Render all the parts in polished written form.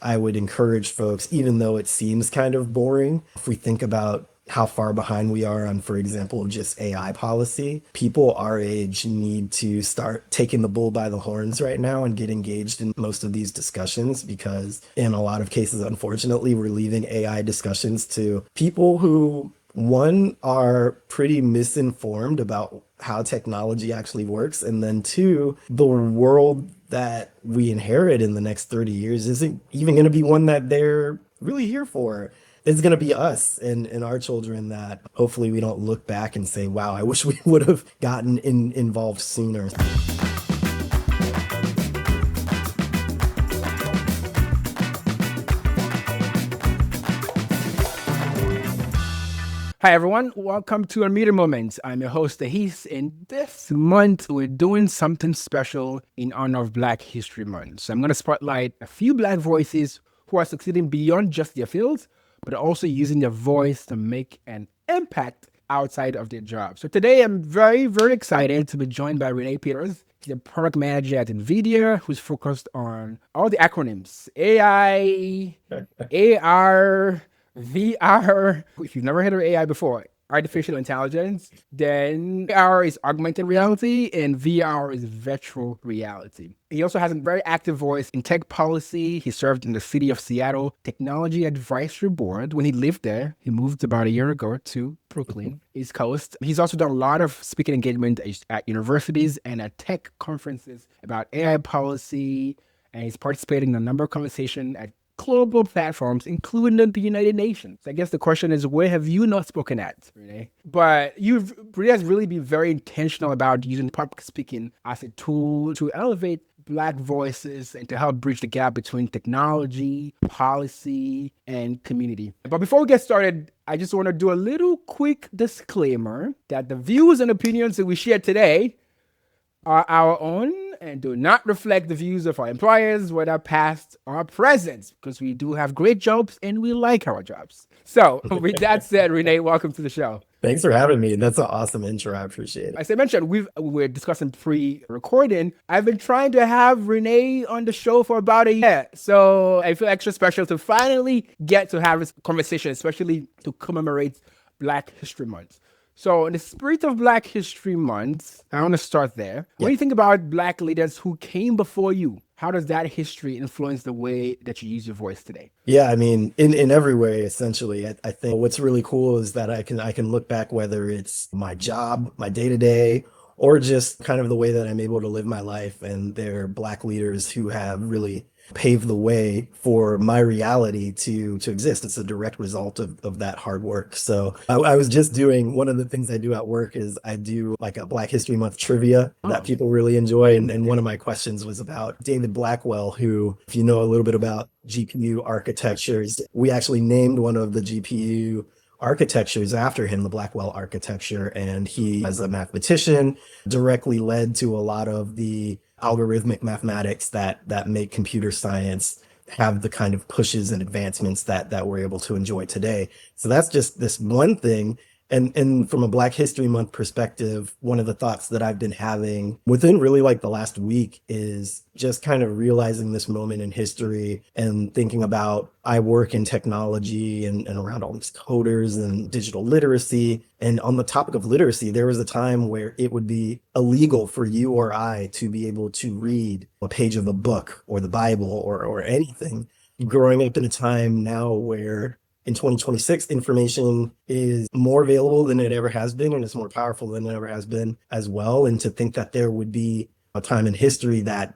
I would encourage folks, even though it seems kind of boring, if we think about how far behind we are on, for example, just AI policy, people our age need to start taking the bull by the horns right now and get engaged in most of these discussions because in a lot of cases, unfortunately, we're leaving AI discussions to people who, one, are pretty misinformed about how technology actually works. And then two, the world that we inherit in the next 30 years isn't even going to be one that they're really here for. It's going to be us and our children that hopefully we don't look back and say, wow, I wish we would have gotten involved sooner. Hi, everyone. Welcome to Our Media Moments. I'm your host, Ahis, and this month we're doing something special in honor of Black History Month. So I'm going to spotlight a few Black voices who are succeeding beyond just their fields, but also using their voice to make an impact outside of their job. So today I'm very, very excited to be joined by René Peters. He's a product manager at NVIDIA who's focused on all the acronyms, AI, AR, VR. If you've never heard of AI before, artificial intelligence, then AR is augmented reality and VR is virtual reality. He also has a very active voice in tech policy. He served in the city of Seattle Technology Advisory Board. When he lived there, he moved about a year ago to Brooklyn, East Coast. He's also done a lot of speaking engagement at universities and at tech conferences about AI policy, and he's participated in a number of conversations at global platforms, including the United Nations. I guess the question is, where have you not spoken at, Renee? But you've really been very intentional about using public speaking as a tool to elevate Black voices and to help bridge the gap between technology, policy, and community. But before we get started, I just want to do a little quick disclaimer that the views and opinions that we share today are our own and do not reflect the views of our employers, whether past or present, because we do have great jobs and we like our jobs. So with that said, Renee, welcome to the show. Thanks for having me. That's an awesome intro. I appreciate it. As I mentioned, we're discussing pre-recording. I've been trying to have Renee on the show for about a year. So I feel extra special to finally get to have this conversation, especially to commemorate Black History Month. So in the spirit of Black History Month, I want to start there. When you think about Black leaders who came before you, how does that history influence the way that you use your voice today? Yeah, I mean, in every way, essentially. I think what's really cool is that I can look back, whether it's my job, my day-to-day, or just kind of the way that I'm able to live my life. And there are Black leaders who have really paved the way for my reality to exist. It's a direct result of that hard work. So I was just doing, one of the things I do at work is I do like a Black History Month trivia that people really enjoy. And one of my questions was about David Blackwell, who, if you know a little bit about GPU architectures, we actually named one of the GPU architectures after him, the Blackwell architecture. And he, as a mathematician, directly led to a lot of the algorithmic mathematics that make computer science have the kind of pushes and advancements that we're able to enjoy today. So that's just this one thing. And from a Black History Month perspective, one of the thoughts that I've been having within really like the last week is just kind of realizing this moment in history and thinking about, I work in technology and around all these coders and digital literacy. And on the topic of literacy, there was a time where it would be illegal for you or I to be able to read a page of a book or the Bible or anything. Growing up in a time now where in 2026, information is more available than it ever has been, and it's more powerful than it ever has been as well. And to think that there would be a time in history that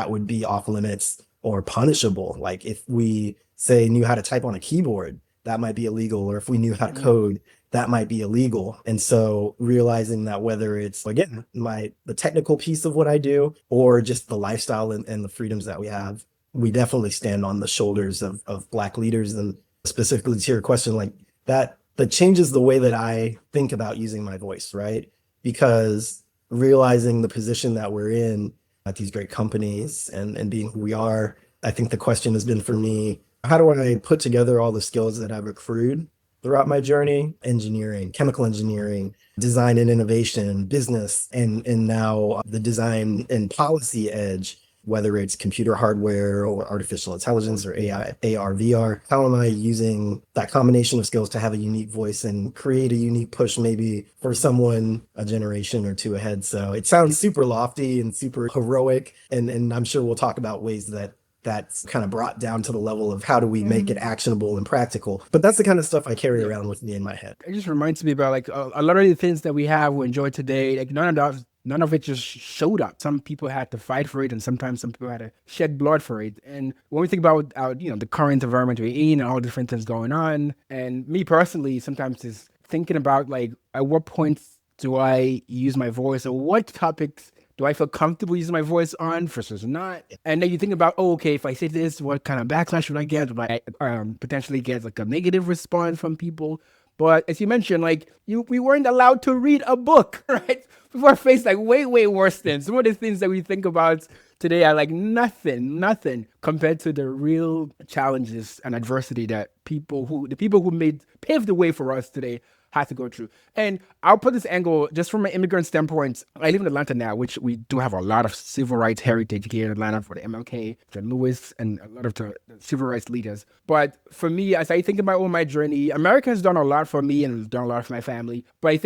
would be off limits or punishable. Like if we say knew how to type on a keyboard, that might be illegal. Or if we knew how to code, that might be illegal. And so realizing that whether it's, again, the technical piece of what I do or just the lifestyle and the freedoms that we have, we definitely stand on the shoulders of Black leaders. And specifically to your question, like that changes the way that I think about using my voice, right? Because realizing the position that we're in at these great companies and being who we are, I think the question has been for me, how do I put together all the skills that I've accrued throughout my journey? Engineering, chemical engineering, design and innovation, business, and now the design and policy edge. whether it's computer hardware or artificial intelligence or AI, AR, VR. How am I using that combination of skills to have a unique voice and create a unique push maybe for someone a generation or two ahead? So it sounds super lofty and super heroic. And I'm sure we'll talk about ways that that's kind of brought down to the level of how do we make it actionable and practical. But that's the kind of stuff I carry around with me in my head. It just reminds me about like a lot of the things that we have, we enjoy today. Like none of it just showed up. Some people had to fight for it, and sometimes some people had to shed blood for it. And when we think about our, the current environment we're in and all the different things going on, and me personally, sometimes is thinking about like at what points do I use my voice, or what topics do I feel comfortable using my voice on versus not? And then you think about, oh, okay, if I say this, what kind of backlash would I get? Would I potentially get like a negative response from people? But as you mentioned, like we weren't allowed to read a book, right? We were faced like way, way worse things. Some of the things that we think about today are like nothing compared to the real challenges and adversity that the people who paved the way for us today had to go through. And I'll put this angle just from an immigrant standpoint. I live in Atlanta now, which we do have a lot of civil rights heritage here in Atlanta for the MLK, John Lewis, and a lot of the civil rights leaders. But for me, as I think about my journey, America has done a lot for me and done a lot for my family. But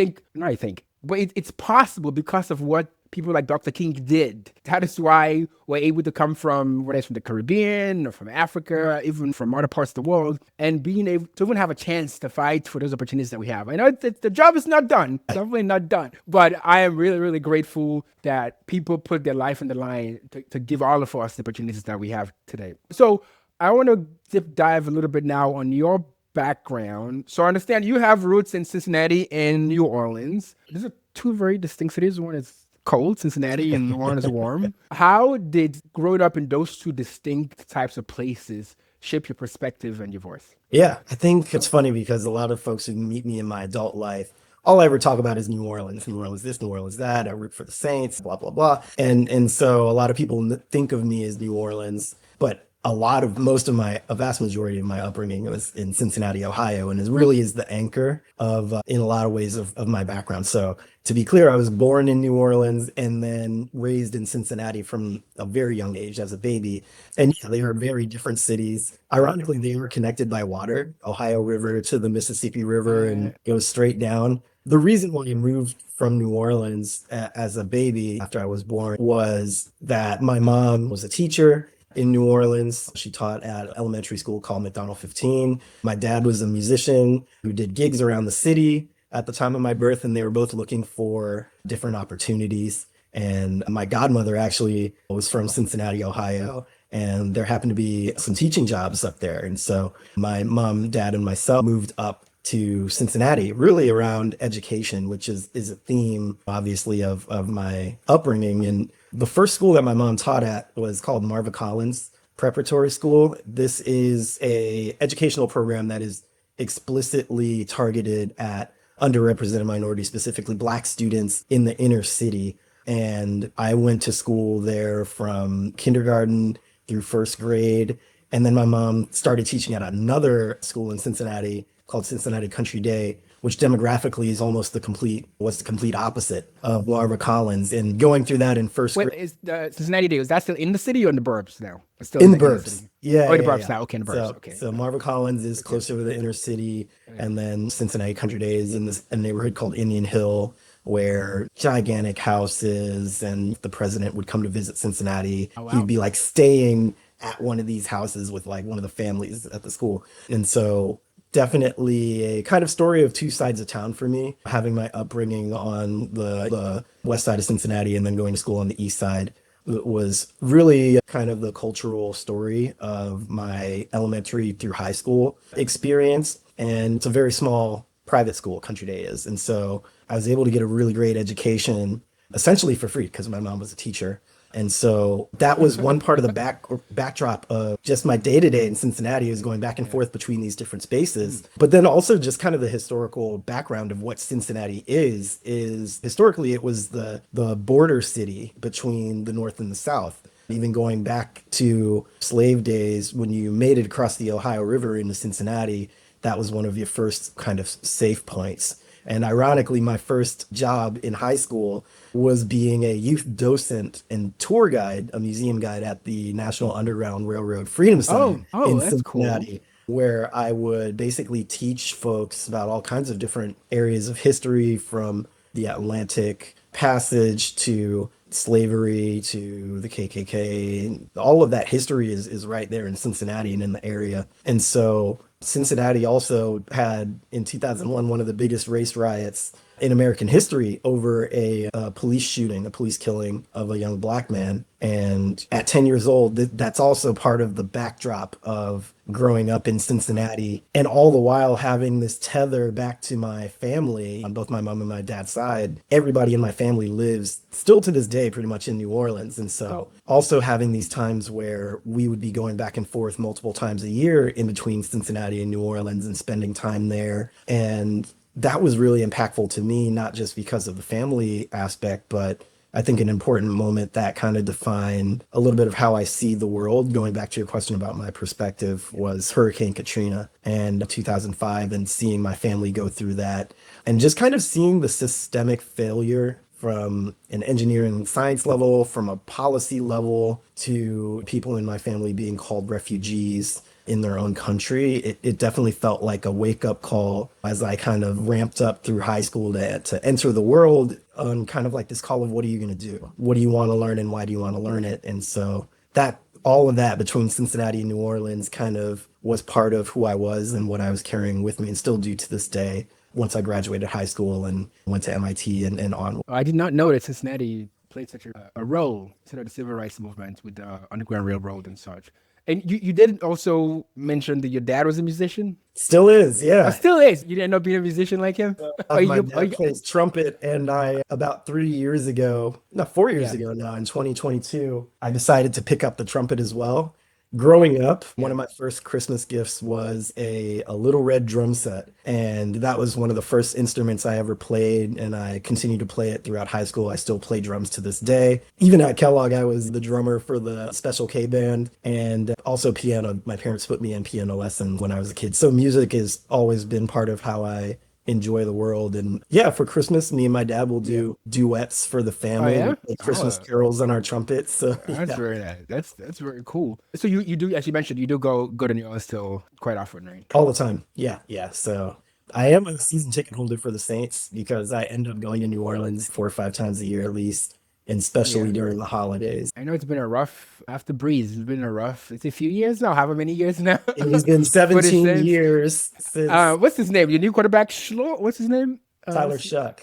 it's possible because of what people like Dr. King did. That is why we're able to come from, whether it's from the Caribbean or from Africa, even from other parts of the world, and being able to even have a chance to fight for those opportunities that we have. I know the job is not done, definitely not done, but I am really, really grateful that people put their life on the line to give all of us the opportunities that we have today. So I want to dive a little bit now on your background. So I understand you have roots in Cincinnati and New Orleans. These are two very distinct cities. One is cold, Cincinnati, and New Orleans is warm. How did growing up in those two distinct types of places shape your perspective and your voice? Yeah, I think it's funny because a lot of folks who meet me in my adult life, all I ever talk about is New Orleans, New Orleans this, New Orleans that. I root for the Saints, blah blah blah, and so a lot of people think of me as New Orleans, but a vast majority of my upbringing was in Cincinnati, Ohio, and is the anchor of, in a lot of ways, of my background. So to be clear, I was born in New Orleans and then raised in Cincinnati from a very young age as a baby. And yeah, they are very different cities. Ironically, they were connected by water, Ohio River to the Mississippi River, and goes straight down. The reason why I moved from New Orleans as a baby after I was born was that my mom was a teacher in New Orleans. She taught at an elementary school called McDonald 15. My dad was a musician who did gigs around the city at the time of my birth, and they were both looking for different opportunities. And my godmother actually was from Cincinnati, Ohio, and there happened to be some teaching jobs up there. And so my mom, dad, and myself moved up to Cincinnati, really around education, which is a theme, obviously, of my upbringing. And the first school that my mom taught at was called Marva Collins Preparatory School. This is a educational program that is explicitly targeted at underrepresented minorities, specifically Black students in the inner city. And I went to school there from kindergarten through first grade. And then my mom started teaching at another school in Cincinnati called Cincinnati Country Day, which demographically is was the complete opposite of Marva Collins. And going through that in first grade. Is the Cincinnati Day, is that still in the city or in the burbs now? It's still In the burbs. Yeah. Oh, in the burbs now. Okay, in the burbs. So, Okay. so Marva Collins is closer to the inner city. And then Cincinnati Country Day is in a neighborhood called Indian Hill, where gigantic houses, and the president would come to visit Cincinnati. Oh, wow. He'd be like staying at one of these houses with like one of the families at the school. And so definitely a kind of story of two sides of town for me, having my upbringing on the west side of Cincinnati and then going to school on the east side. It was really kind of the cultural story of my elementary through high school experience. And it's a very small private school, Country Day is. And so I was able to get a really great education essentially for free because my mom was a teacher. And so that was one part of the backdrop of just my day-to-day in Cincinnati, is going back and forth between these different spaces. But then also just kind of the historical background of what Cincinnati is historically it was the border city between the North and the South. Even going back to slave days, when you made it across the Ohio River into Cincinnati, that was one of your first kind of safe points. And ironically, my first job in high school was being a youth docent and tour guide, a museum guide at the National Underground Railroad Freedom Center Oh, in that's cool. Cincinnati, where I would basically teach folks about all kinds of different areas of history, from the Atlantic Passage to slavery to the KKK. All of that history is right there in Cincinnati and in the area. And so Cincinnati also had in 2001 one of the biggest race riots in American history over a police shooting, a police killing of a young black man. And at 10 years old, that's also part of the backdrop of growing up in Cincinnati, and all the while having this tether back to my family on both my mom and my dad's side. Everybody in my family lives still to this day pretty much in New Orleans. And so also having these times where we would be going back and forth multiple times a year in between Cincinnati and New Orleans and spending time there. And that was really impactful to me, not just because of the family aspect, but I think an important moment that kind of defined a little bit of how I see the world. Going back to your question about my perspective, was Hurricane Katrina and 2005, and seeing my family go through that, and just kind of seeing the systemic failure from an engineering science level, from a policy level, to people in my family being called refugees in their own country. It definitely felt like a wake up call as I kind of ramped up through high school to enter the world on kind of like this call of, what are you going to do? What do you want to learn and why do you want to learn it? And so that all of that between Cincinnati and New Orleans kind of was part of who I was and what I was carrying with me, and still do to this day once I graduated high school and went to MIT and on. I did not know that Cincinnati played such a role in the civil rights movement with the Underground Railroad and such. And you did also mention that your dad was a musician. Still is, yeah. Still is. You didn't end up being a musician like him? My dad plays trumpet, and I, about 3 years ago, no, 4 years Yeah. ago now, in 2022, I decided to pick up the trumpet as well. Growing up, one Yeah. of my first Christmas gifts was a little red drum set. And that was one of the first instruments I ever played. And I continued to play it throughout high school. I still play drums to this day. Even at Kellogg, I was the drummer for the Special K band, and also piano. My parents put me in piano lessons when I was a kid. So music has always been part of how I enjoy the world. And yeah, for Christmas, me and my dad will Yeah. do duets for the Oh family. yeah. We'll play Christmas Oh, carols on our trumpets. So that's yeah. very nice. That's very cool. So you do, as you mentioned, you do go to New Orleans still quite often, right? All the time. Yeah, yeah. So I am a season ticket holder for the Saints because I end up going to New Orleans 4 or 5 times a year at least, and especially Yeah. during the holidays. I know it's been a rough after Breeze. It's been a rough. It's a few years now. However many years now It has been for the 17 Saints. years since What's his name? Your new quarterback, Schlo. What's his name? Tyler Shuck.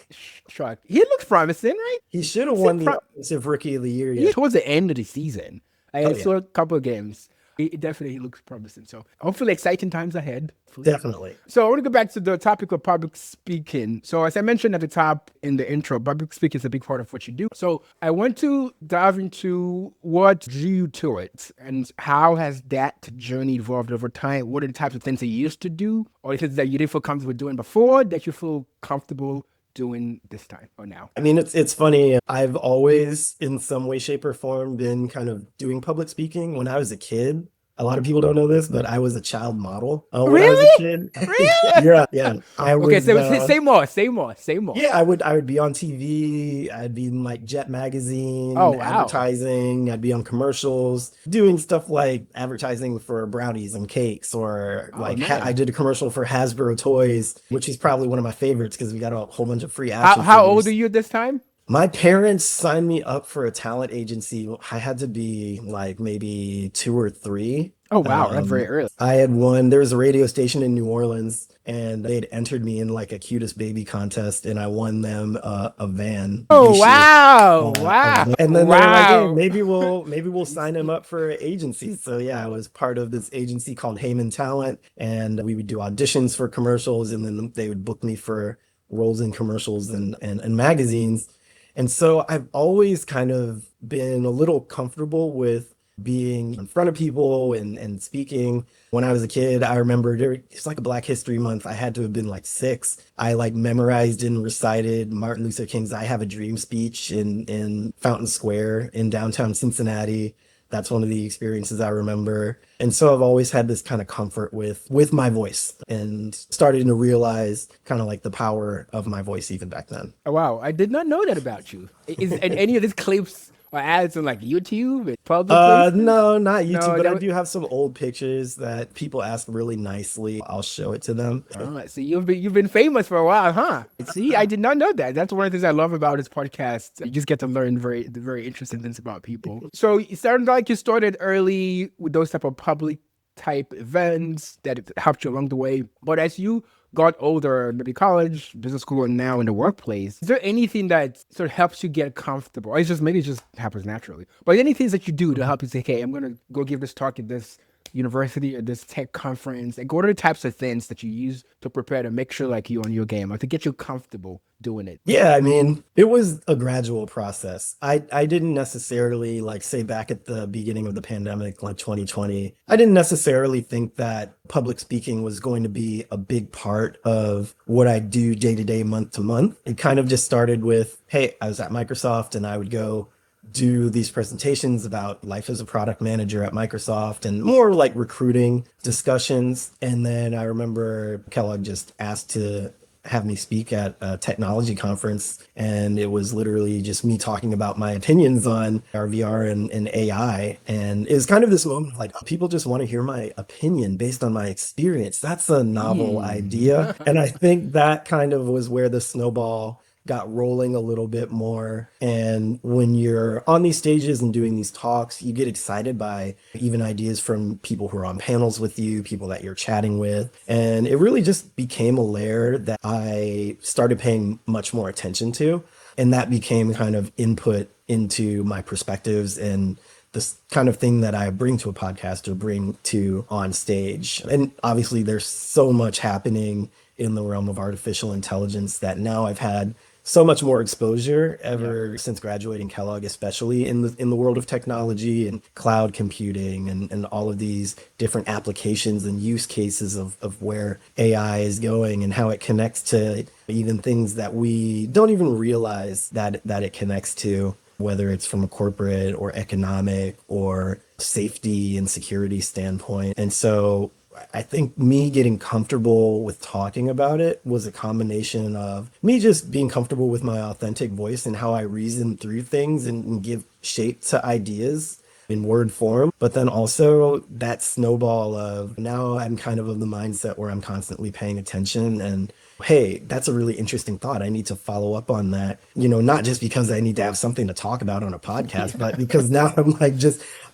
Shark. He looks promising, right? He should have Seem won the pro- Offensive Rookie of the Year He yet. towards the end of the season. I Oh yeah, saw a couple of games. It definitely looks promising. So hopefully exciting times ahead. Hopefully. definitely. So I want to go back to the topic of public speaking. So as I mentioned at the top in the intro, public speaking is a big part of what you do. So I want to dive into what drew you to it and how has that journey evolved over time? What are the types of things that you used to do or things that you didn't feel comfortable doing before that you feel comfortable doing this time or now? I mean, it's funny. I've always, in some way, shape, or form, been kind of doing public speaking. When I was a kid, a lot of people don't know this, but I was a child model when I was a Really? kid. Really? Yeah, yeah. I Okay, was. so say more. Yeah, I would be on TV. I'd be in like Jet Oh magazine, wow. advertising. I'd be on commercials, doing stuff like advertising for brownies and cakes, or Oh like I man. did a commercial for Hasbro toys, which is probably one of my favorites because we got a whole bunch of free How action how old are figures. you at this time? My parents signed me up for a talent agency. I had to be like maybe 2 or 3. Oh wow, that's very early. I had won, there was a radio station in New Orleans, and they had entered me in like a cutest baby contest, and I won them a van Oh this year. wow, wow, And then they were like, "Hey, wow. maybe we'll sign him up for agencies." So yeah, I was part of this agency called Heyman Talent, and we would do auditions for commercials, and then they would book me for roles in commercials and magazines. And so I've always kind of been a little comfortable with being in front of people and speaking. When I was a kid, I remember it's like a Black History Month. I had to have been like 6. I like memorized and recited Martin Luther King's "I Have a Dream" speech in Fountain Square in downtown Cincinnati. That's one of the experiences I remember. And so I've always had this kind of comfort with my voice and started to realize kind of like the power of my voice even back then. Oh, wow, I did not know that about you. Is and any of these clips or ads on like YouTube and public places? No, not YouTube, No, but that I was. do have some old pictures that people ask really nicely. I'll show it to them. Oh, see, you've been famous for a while, huh? See, I did not know that. That's one of the things I love about this podcast. You just get to learn very interesting things about people. So it sounded like you started early with those type of public type events that helped you along the way. But as you got older, maybe college, business school, and now in the workplace, is there anything that sort of helps you get comfortable? Or it's just maybe it just happens naturally. But any things that you do to help you say, okay, I'm gonna go give this talk at this university or this tech conference, and what are the types of things that you use to prepare to make sure like you on your game or to get you comfortable doing it? Yeah, I mean, it was a gradual process. I didn't necessarily like say back at the beginning of the pandemic, like 2020, I didn't necessarily think that public speaking was going to be a big part of what I do day to day, month to month. It kind of just started with, hey, I was at Microsoft and I would go do these presentations about life as a product manager at Microsoft and more like recruiting discussions. And then I remember Kellogg just asked to have me speak at a technology conference. And it was literally just me talking about my opinions on VR and AI. And it was kind of this moment of like, people just want to hear my opinion based on my experience. That's a novel idea. And I think that kind of was where the snowball got rolling a little bit more. And when you're on these stages and doing these talks, you get excited by even ideas from people who are on panels with you, people that you're chatting with. And it really just became a layer that I started paying much more attention to. And that became kind of input into my perspectives and this kind of thing that I bring to a podcast or bring to on stage. And obviously, there's so much happening in the realm of artificial intelligence that now I've had so much more exposure ever since graduating Kellogg, especially in the world of technology and cloud computing and all of these different applications and use cases of where AI is going and how it connects to even things that we don't even realize that it connects to, whether it's from a corporate or economic or safety and security standpoint. And so I think me getting comfortable with talking about it was a combination of me just being comfortable with my authentic voice and how I reason through things and give shape to ideas in word form. But then also that snowball of now I'm kind of the mindset where I'm constantly paying attention and hey, that's a really interesting thought. I need to follow up on that. Not just because I need to have something to talk about on a podcast, but because now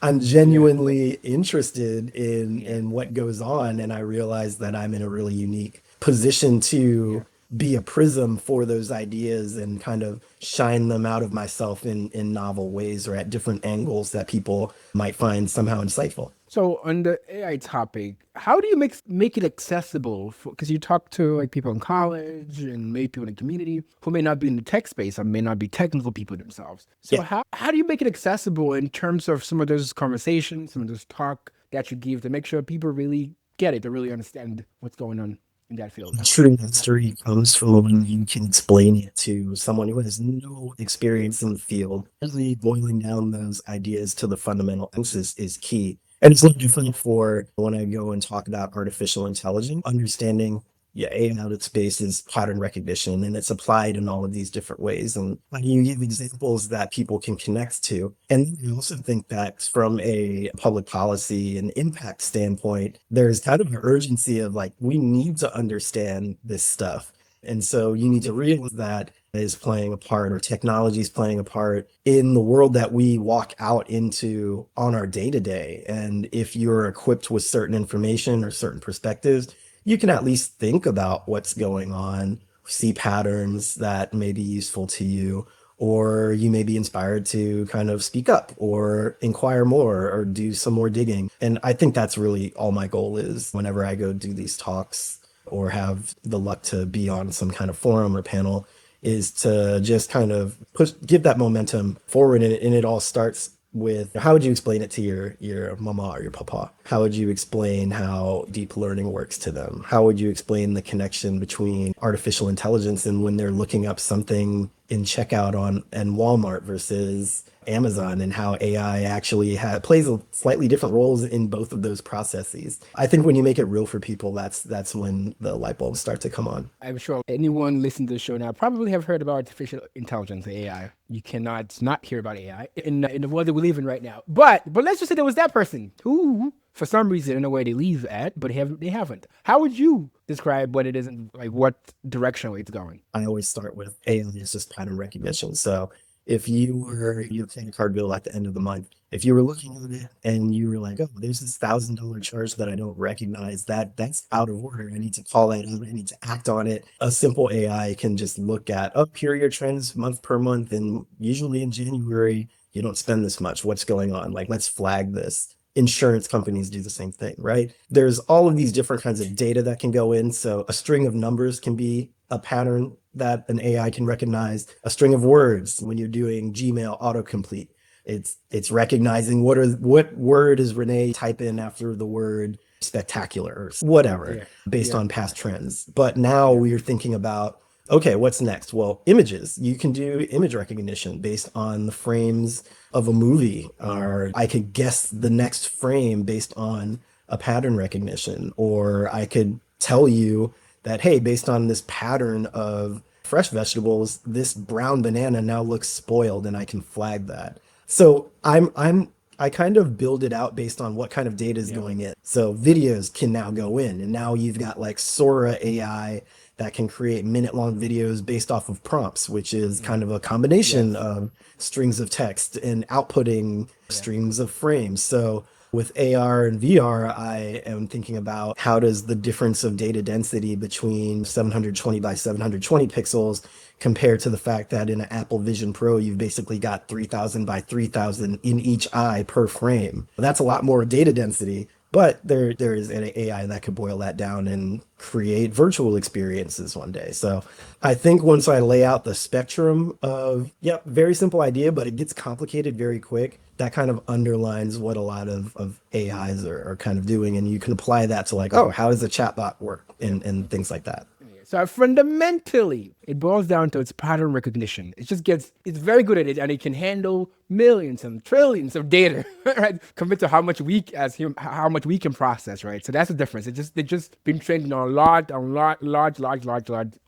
I'm genuinely interested in what goes on. And I realize that I'm in a really unique position to be a prism for those ideas and kind of shine them out of myself in novel ways or at different angles that people might find somehow insightful. So on the AI topic, how do you make it accessible? Because you talk to like people in college and maybe people in the community who may not be in the tech space or may not be technical people themselves. So Yeah. how do you make it accessible in terms of some of those conversations, some of those talk that you give to make sure people really get it, to really understand what's going on in that field? True mastery comes from when you can explain it to someone who has no experience in the field. Really boiling down those ideas to the fundamental is key. And it's no different for when I go and talk about artificial intelligence, understanding, yeah, AI out of space is pattern recognition and it's applied in all of these different ways. And how do you give examples that people can connect to? And I also think that from a public policy and impact standpoint, there's kind of an urgency of like, we need to understand this stuff. And so you need to realize that is playing a part or technology is playing a part in the world that we walk out into on our day to day. And if you're equipped with certain information or certain perspectives, you can at least think about what's going on, see patterns that may be useful to you, or you may be inspired to kind of speak up or inquire more or do some more digging. And I think that's really all my goal is whenever I go do these talks or have the luck to be on some kind of forum or panel is to just kind of give that momentum forward. And it all starts with how would you explain it to your mama or your papa? How would you explain how deep learning works to them? How would you explain the connection between artificial intelligence and when they're looking up something in checkout on and Walmart versus Amazon and how AI actually plays a slightly different roles in both of those processes. I think when you make it real for people, that's when the light bulbs start to come on. I'm sure anyone listening to the show now probably have heard about artificial intelligence, AI. You cannot not hear about AI in the world that we live in right now. But let's just say there was that person who, for some reason, don't know where they leave at, but they haven't. How would you describe what it is and like what direction it's going? I always start with AI is just pattern recognition. So if you're paying a card bill at the end of the month, if you were looking at it and you were like, oh, there's this $1,000 charge that I don't recognize, that's out of order. I need to call that out. I need to act on it. A simple AI can just look at, oh, here are your trends month per month. And usually in January, you don't spend this much. What's going on? Like, let's flag this. Insurance companies do the same thing, right? There's all of these different kinds of data that can go in. So a string of numbers can be a pattern that an AI can recognize. A string of words when you're doing Gmail autocomplete. It's recognizing what word is Renee type in after the word spectacular or whatever based on past trends. But now we're thinking about, okay, what's next? Well, images. You can do image recognition based on the frames of a movie, or I could guess the next frame based on a pattern recognition, or I could tell you that, hey, based on this pattern of fresh vegetables, this brown banana now looks spoiled, and I can flag that. So I kind of build it out based on what kind of data is going in. So videos can now go in, and now you've got like Sora AI that can create minute-long videos based off of prompts, which is kind of a combination of strings of text and outputting streams of frames. So with AR and VR, I am thinking about how does the difference of data density between 720 by 720 pixels compare to the fact that in an Apple Vision Pro, you've basically got 3000 by 3000 in each eye per frame. That's a lot more data density, but there is an AI that could boil that down and create virtual experiences one day. So I think once I lay out the spectrum of, very simple idea, but it gets complicated very quick, that kind of underlines what a lot of AIs are kind of doing. And you can apply that to like, oh, how does a chatbot work and things like that. So fundamentally, it boils down to its pattern recognition. It's very good at it, and it can handle millions and trillions of data, right? Compared to how much we can process, right? So that's the difference. They've just been trained on large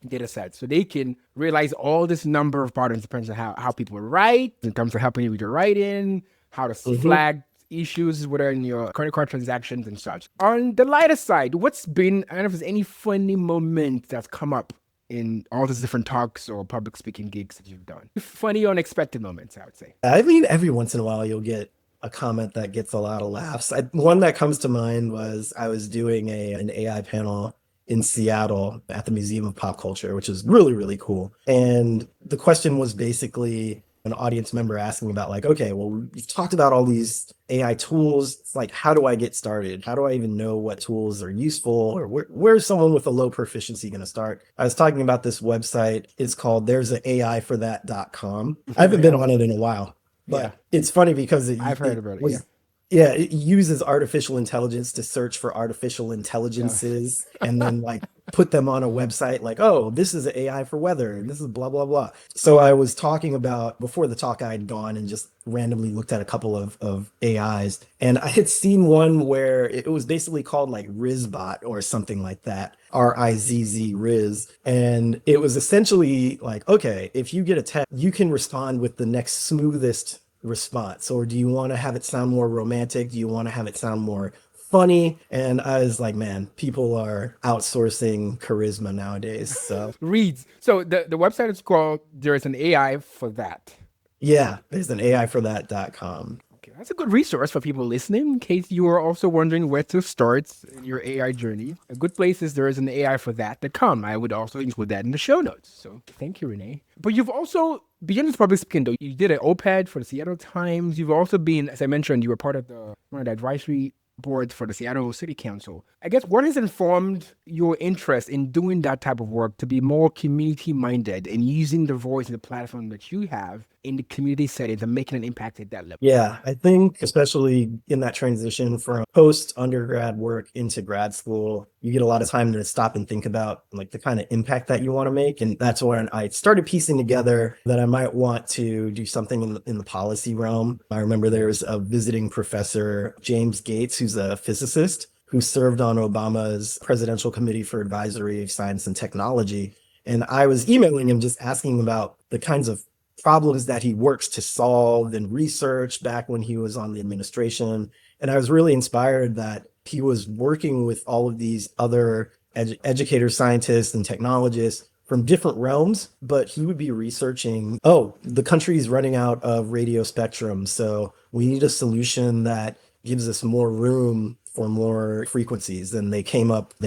data sets, so they can realize all this number of patterns depends on how people write, in terms of helping you with your writing, how to flag issues, whether in your credit card transactions and such. On the lighter side, what's been, I don't know if there's any funny moment that's come up in all these different talks or public speaking gigs that you've done? Funny, unexpected moments, I would say. I mean, every once in a while you'll get a comment that gets a lot of laughs. One that comes to mind was I was doing an AI panel in Seattle at the Museum of Pop Culture, which is really, really cool. And the question was basically an audience member asking about like, okay, well, you've talked about all these AI tools. It's like, how do I get started? How do I even know what tools are useful? Or where's someone with a low proficiency going to start? I was talking about this website. It's called there's an AI for that.com. I haven't been on it in a while, but it's funny because I've heard about it. It uses artificial intelligence to search for artificial intelligences and then like put them on a website like, oh, this is AI for weather and this is blah, blah, blah. So I was talking about, before the talk, I had gone and just randomly looked at a couple of AIs, and I had seen one where it was basically called like RizBot or something like that. RIZZ Riz. And it was essentially like, okay, if you get a text, you can respond with the next smoothest response, or do you want to have it sound more romantic? Do you want to have it sound more funny? And I was like, man, people are outsourcing charisma nowadays. So reads. So the website is called There's an AI for That. Yeah, there's an AI for that.com. Okay, that's a good resource for people listening in case you are also wondering where to start in your AI journey. A good place is There is an AI for that.com. I would also include that in the show notes. So thank you, Renee. But you've also, beyond this public speaking though, you did an OPED for the Seattle Times. You've also been, as I mentioned, you were part of one of the advisory board for the Seattle City Council. I guess what has informed your interest in doing that type of work to be more community minded and using the voice and the platform that you have in the community settings and making an impact at that level? Yeah, I think especially in that transition from post undergrad work into grad school, you get a lot of time to stop and think about like the kind of impact that you want to make. And that's when I started piecing together that I might want to do something in the policy realm. I remember there was a visiting professor, James Gates, who's a physicist who served on Obama's Presidential Committee for Advisory of Science and Technology. And I was emailing him just asking about the kinds of problems that he works to solve and research back when he was on the administration. And I was really inspired that he was working with all of these other educators, scientists, and technologists from different realms, but he would be researching, oh, the country's running out of radio spectrum. So we need a solution that gives us more room for more frequencies. And they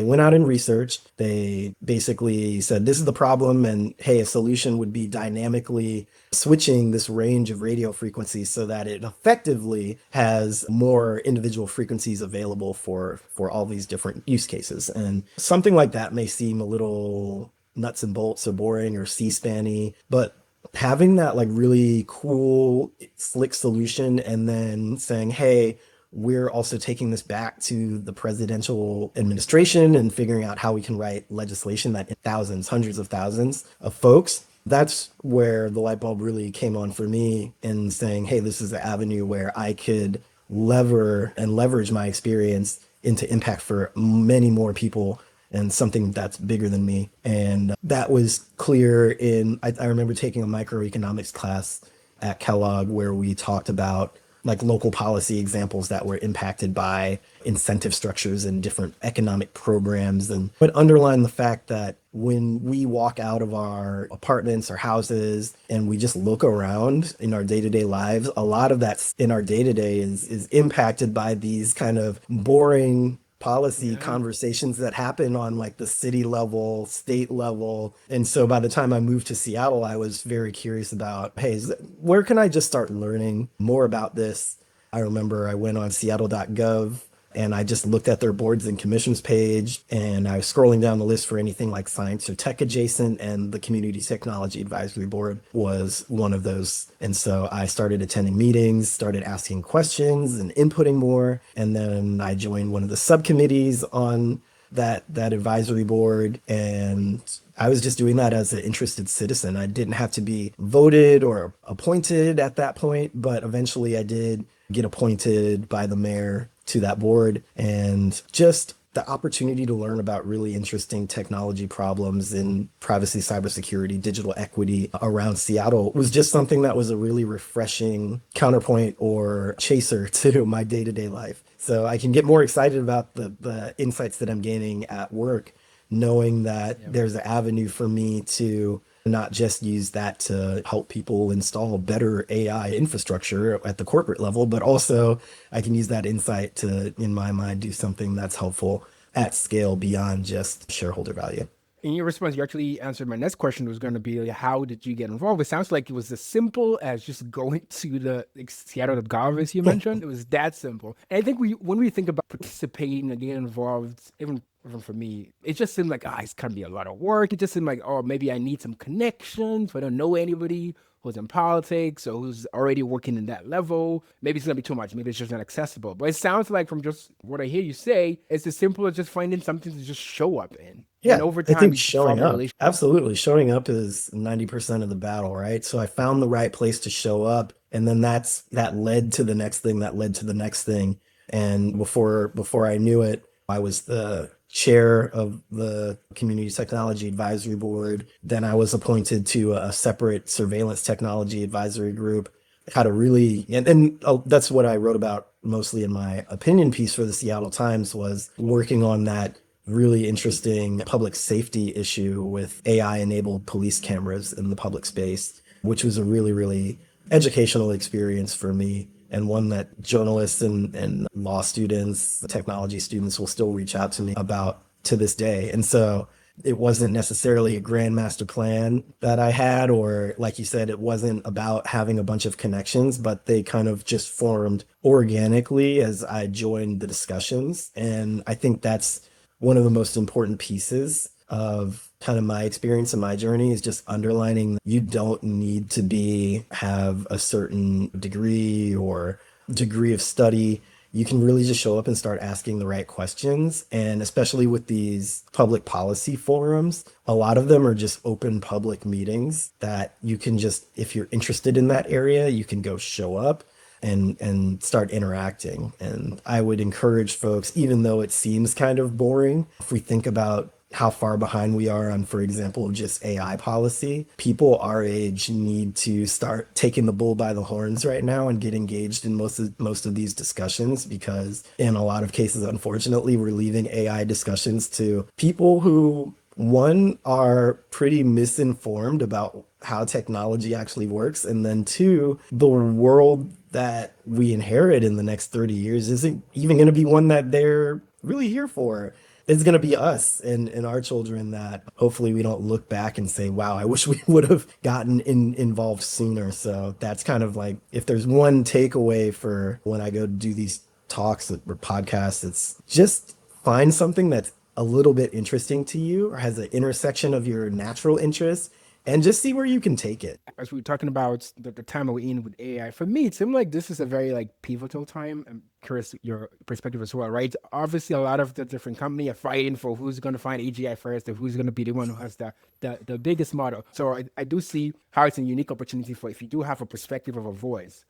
went out and researched. They basically said, this is the problem. And hey, a solution would be dynamically switching this range of radio frequencies so that it effectively has more individual frequencies available for all these different use cases. And something like that may seem a little nuts and bolts or boring or C-SPAN-y, but having that like really cool, slick solution and then saying, hey, we're also taking this back to the presidential administration and figuring out how we can write legislation that thousands, hundreds of thousands of folks. That's where the light bulb really came on for me in saying, hey, this is an avenue where I could leverage my experience into impact for many more people and something that's bigger than me. And that was clear I remember taking a microeconomics class at Kellogg where we talked about like local policy examples that were impacted by incentive structures and different economic programs. And but underline the fact that when we walk out of our apartments or houses and we just look around in our day-to-day lives, a lot of that in our day-to-day is impacted by these kind of boring policy conversations that happen on like the city level, state level. And so by the time I moved to Seattle, I was very curious about, hey, where can I just start learning more about this? I remember I went on seattle.gov and I just looked at their boards and commissions page and I was scrolling down the list for anything like science or tech adjacent, and the Community Technology Advisory Board was one of those. And so I started attending meetings, started asking questions and inputting more. And then I joined one of the subcommittees on that advisory board, and I was just doing that as an interested citizen. I didn't have to be voted or appointed at that point, but eventually I did get appointed by the mayor to that board. And just the opportunity to learn about really interesting technology problems in privacy, cybersecurity, digital equity around Seattle was just something that was a really refreshing counterpoint or chaser to my day-to-day life. So I can get more excited about the insights that I'm gaining at work, knowing that there's an avenue for me to not just use that to help people install better AI infrastructure at the corporate level, but also I can use that insight to, in my mind, do something that's helpful at scale beyond just shareholder value. In your response, you actually answered my next question was going to be, like, how did you get involved? It sounds like it was as simple as just going to the Seattle.gov, as you mentioned. It was that simple. And I think when we think about participating and getting involved, even for me, it just seemed like, it's going to be a lot of work. It just seemed like, maybe I need some connections. I don't know anybody who's in politics or who's already working in that level. Maybe it's going to be too much. Maybe it's just not accessible. But it sounds like from just what I hear you say, it's as simple as just finding something to just show up in. Yeah, And over I time, think you form showing a up, relationship. absolutely. Showing up is 90% of the battle, right? So I found the right place to show up. And then that led to the next thing, that led to the next thing. And before I knew it, I was the chair of the Community Technology Advisory Board. Then I was appointed to a separate surveillance technology advisory group. How to really, and that's what I wrote about mostly in my opinion piece for the Seattle Times, was working on that really interesting public safety issue with AI enabled police cameras in the public space, which was a really, really educational experience for me, and one that journalists and law students, technology students will still reach out to me about to this day. And so It wasn't necessarily a grand master plan that I had, or like you said, it wasn't about having a bunch of connections, but they kind of just formed organically as I joined the discussions. And I think that's one of the most important pieces of kind of my experience and my journey is just underlining you don't need to be have a certain degree or degree of study. You can really just show up and start asking the right questions. And especially with these public policy forums, a lot of them are just open public meetings that you can just, if you're interested in that area, you can go show up and start interacting. And I would encourage folks, even though it seems kind of boring, if we think about how far behind we are on, for example, just AI policy, people our age need to start taking the bull by the horns right now and get engaged in most of these discussions, because in a lot of cases, unfortunately, we're leaving AI discussions to people who, one, are pretty misinformed about how technology actually works, and then two, the world that we inherit in the next 30 years isn't even going to be one that they're really here for. It's going to be us and our children that hopefully we don't look back and say, wow, I wish we would have gotten involved sooner. So that's kind of like, if there's one takeaway for when I go to do these talks or podcasts, it's just find something that's a little bit interesting to you or has an intersection of your natural interests, and just see where you can take it. As we were talking about the time that we're in with AI, for me, it seemed like this is a very like pivotal time. I'm curious your perspective as well, right? Obviously, a lot of the different companies are fighting for who's going to find AGI first, or who's going to be the one who has the biggest model. So I do see how it's a unique opportunity for, if you do have a perspective of a voice,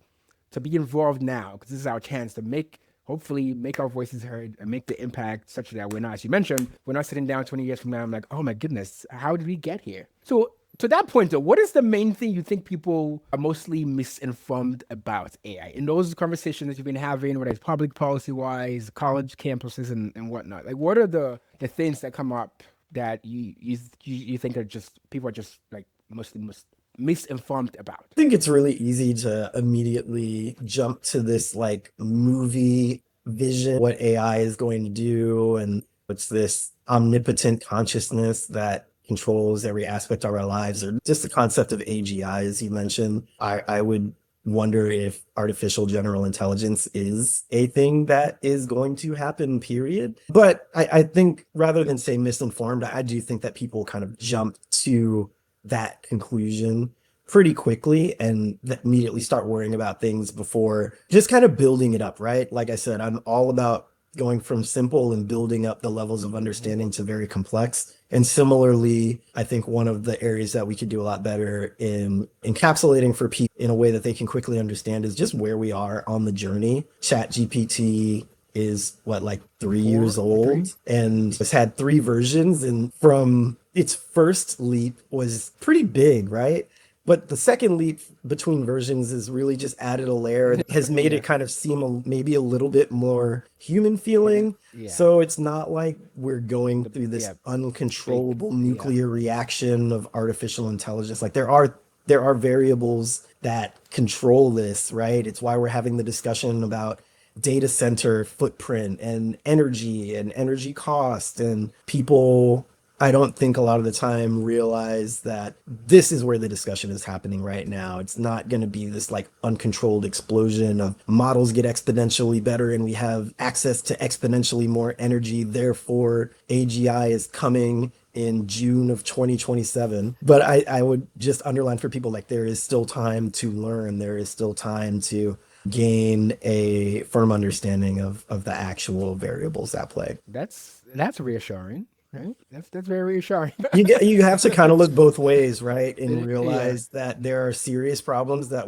to be involved now, because this is our chance to hopefully make our voices heard and make the impact such that we're not, as you mentioned, we're not sitting down 20 years from now, I'm like, oh my goodness, how did we get here? So to that point though, what is the main thing you think people are mostly misinformed about AI in those conversations that you've been having, whether it's public policy wise, college campuses and whatnot? Like, what are the things that come up that you think are just, people are just like mostly misinformed about? I think it's really easy to immediately jump to this like movie vision, what AI is going to do. And it's this omnipotent consciousness that controls every aspect of our lives, or just the concept of AGI, as you mentioned. I would wonder if artificial general intelligence is a thing that is going to happen, period. But I think rather than say misinformed, I do think that people kind of jump to that conclusion pretty quickly and immediately start worrying about things before just kind of building it up, right? Like I said, I'm all about going from simple and building up the levels of understanding to very complex. And similarly, I think one of the areas that we could do a lot better in encapsulating for people in a way that they can quickly understand is just where we are on the journey. Chat GPT is what, like 3 years old, and it's had 3 versions, and from its first leap was pretty big, right? But the second leap between versions is really just added a layer that has made it kind of seem maybe a little bit more human feeling. Yeah. So it's not like we're going through this yeah, uncontrollable nuclear reaction of artificial intelligence. Like there are variables that control this, right? It's why we're having the discussion about data center footprint and energy cost, and people, I don't think a lot of the time realize that this is where the discussion is happening right now. It's not going to be this like uncontrolled explosion of models get exponentially better and we have access to exponentially more energy. Therefore, AGI is coming in June of 2027. But I would just underline for people, like, there is still time to learn. There is still time to gain a firm understanding of the actual variables at play. That's reassuring, right? That's very reassuring. You have to kind of look both ways, right? And Yeah. realize that there are serious problems that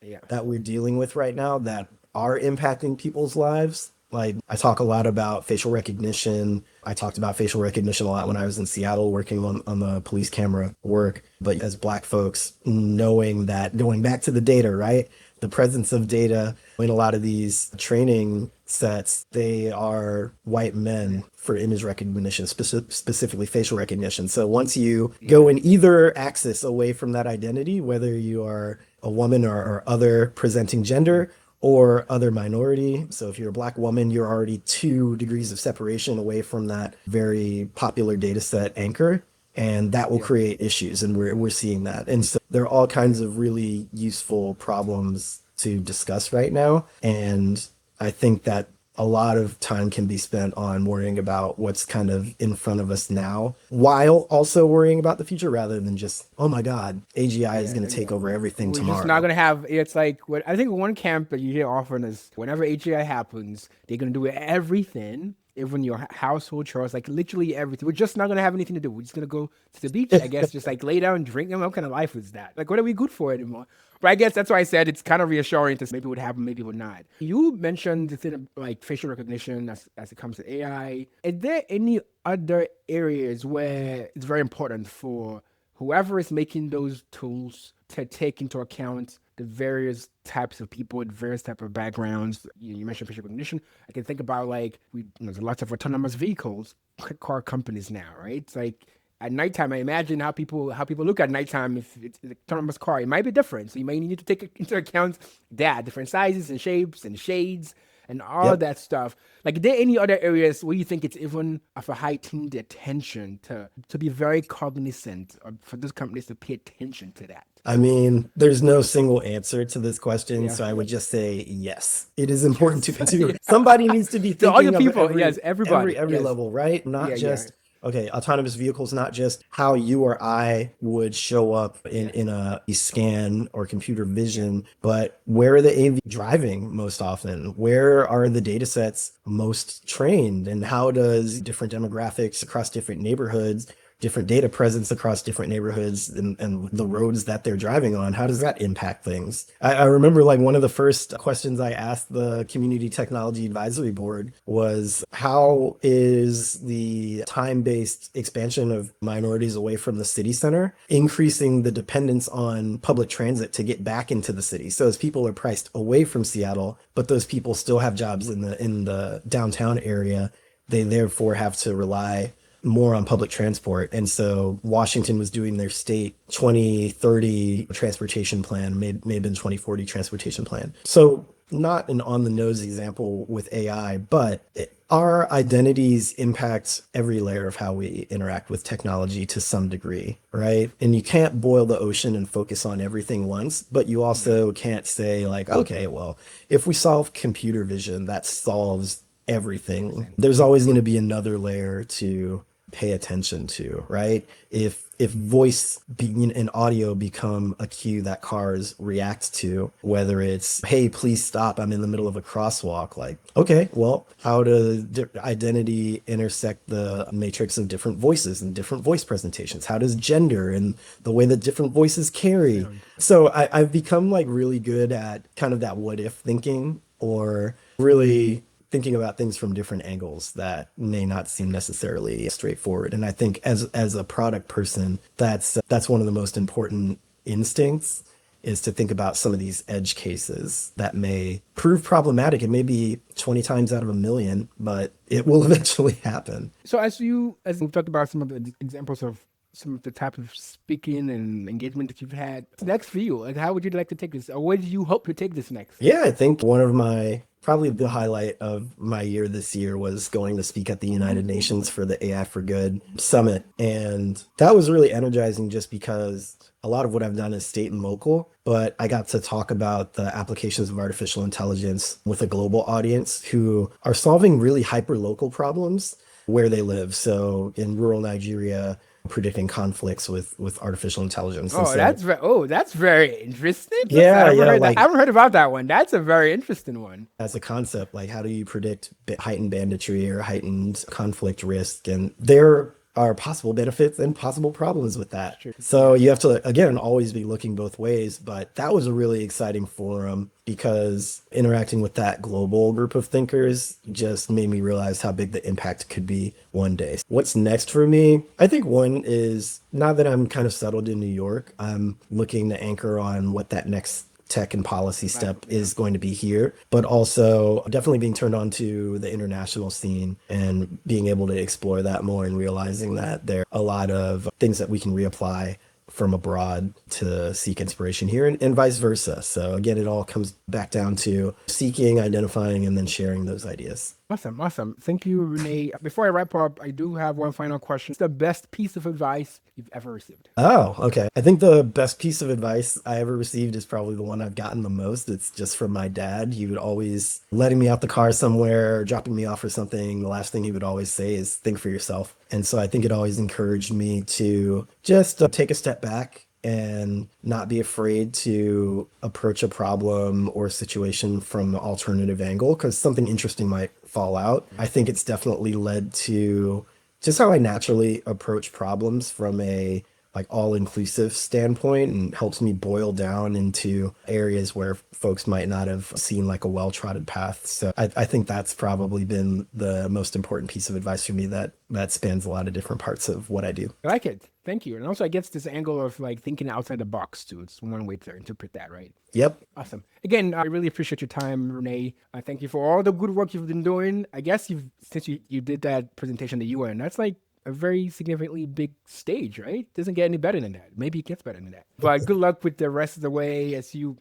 Yeah. we're dealing with right now that are impacting people's lives. Like, I talk a lot about facial recognition. I talked about facial recognition a lot when I was in Seattle working on the police camera work. But as Black folks, knowing that, going back to the data, right? The presence of data in a lot of these training sets, they are white men for image recognition, specifically facial recognition. So once you go in either axis away from that identity, whether you are a woman or other presenting gender, or other minority. So if you're a black woman, you're already 2 degrees of separation away from that very popular data set anchor. And that will Yeah. create issues. And we're seeing that. And so there are all kinds of really useful problems to discuss right now. And I think that a lot of time can be spent on worrying about what's kind of in front of us now, while also worrying about the future rather than just, oh my God, AGI is Yeah, going to take over everything we're just not tomorrow. gonna have. It's like what I think one camp that you hear often is whenever AGI happens, they're gonna do everything, even your household chores, like literally everything. We're just not gonna have anything to do. We're just gonna go to the beach, I guess, just like lay down, drink. What kind of life is that? Like, what are we good for anymore? But I guess that's why I said it's kind of reassuring to maybe it would happen, maybe it would not. You mentioned the thing of, like facial recognition as it comes to AI. Is there any other areas where it's very important for whoever is making those tools to take into account the various types of people with various type of backgrounds? You mentioned facial recognition. I can think about like there's lots of autonomous vehicles, car companies now, right? It's like at nighttime. I imagine how people look at nighttime. If it's an autonomous car, it might be different. So you might need to take into account that different sizes and shapes and shades and all Yep. that stuff. Like, are there any other areas where you think it's even of a heightened attention to be very cognizant, or for those companies to pay attention to that? I mean, there's no single answer to this question, Yeah. so I would just say yes. It is important to Yes. consider. Yeah. Somebody needs to be So all the thinking of people, yes, everybody, every yes, level, right? Not yeah, yeah, just okay, autonomous vehicles, not just how you or I would show up yeah. in a scan or computer vision, but where are the AV driving most often? Where are the data sets most trained? And how does different demographics across different neighborhoods, different data presence across different neighborhoods and the roads that they're driving on, how does that impact things? I remember like one of the first questions I asked the Community Technology Advisory Board was, how is the time-based expansion of minorities away from the city center increasing the dependence on public transit to get back into the city? So as people are priced away from Seattle, but those people still have jobs in the downtown area, they therefore have to rely more on public transport. And so Washington was doing their state 2030 transportation plan, may have been 2040 transportation plan. So not an on the nose example with AI, but our identities impact every layer of how we interact with technology to some degree, right? And you can't boil the ocean and focus on everything once, but you also can't say like, okay, well, if we solve computer vision, that solves everything. There's always going to be another layer to pay attention to, right? If voice and audio become a cue that cars react to, whether it's, hey, please stop, I'm in the middle of a crosswalk, like, okay, well, how does identity intersect the matrix of different voices and different voice presentations? How does gender and the way that different voices carry? Sound. So I've become like really good at kind of that what if thinking, or really thinking about things from different angles that may not seem necessarily straightforward. And I think as a product person, that's one of the most important instincts, is to think about some of these edge cases that may prove problematic. It may be 20 times out of a million, but it will eventually happen. So as we've talked about some of the examples of some of the type of speaking and engagement that you've had, what's next for you? Like, how would you like to take this, or where do you hope to take this next? Yeah, I think one of my probably the highlight of my year this year was going to speak at the United Nations for the AI for Good summit. And that was really energizing just because a lot of what I've done is state and local, but I got to talk about the applications of artificial intelligence with a global audience who are solving really hyper local problems where they live. So in rural Nigeria, predicting conflicts with artificial intelligence. And Oh, so that's very interesting. I yeah, haven't yeah, heard that. I like haven't heard about that one. That's a very interesting one. as a concept, like how do you predict heightened banditry or heightened conflict risk? And there are possible benefits and possible problems with that. Sure. So you have to, again, always be looking both ways. But that was a really exciting forum because interacting with that global group of thinkers just made me realize how big the impact could be one day. What's next for me? I think one is, now that I'm kind of settled in New York, I'm looking to anchor on what that next tech and policy step is going to be here, but also definitely being turned on to the international scene and being able to explore that more and realizing that there are a lot of things that we can reapply from abroad to seek inspiration here and vice versa. So again, it all comes back down to seeking, identifying, and then sharing those ideas. Awesome, awesome. Thank you, Renee. Before I wrap up, I do have one final question. What's the best piece of advice you've ever received? Oh, okay. I think the best piece of advice I ever received is probably the one I've gotten the most. It's just from my dad. He would always letting me out the car somewhere, dropping me off or something. The last thing he would always say is think for yourself. And so I think it always encouraged me to just take a step back and not be afraid to approach a problem or situation from an alternative angle because something interesting might fall out. I think it's definitely led to just how I naturally approach problems from a like all-inclusive standpoint and helps me boil down into areas where folks might not have seen like a well-trodden path. So I think that's probably been the most important piece of advice for me that spans a lot of different parts of what I do. I like it. Thank you. And also, I guess this angle of like thinking outside the box too. It's one way to interpret that, right? Yep. Awesome. Again, I really appreciate your time, Renee. I thank you for all the good work you've been doing. I guess since you did that presentation at the UN, that's like a very significantly big stage, right? Doesn't get any better than that. Maybe it gets better than that. But good luck with the rest of the way as you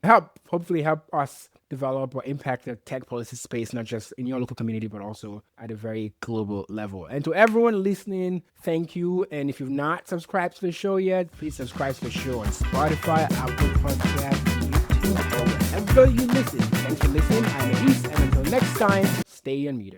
hopefully help us develop or impact the tech policy space, not just in your local community, but also at a very global level. And to everyone listening, thank you. And if you've not subscribed to the show yet, please subscribe to the show on Spotify, Apple Podcasts, YouTube, or wherever you listen. Thanks for listening. I'm Elise, and until next time, stay unmuted.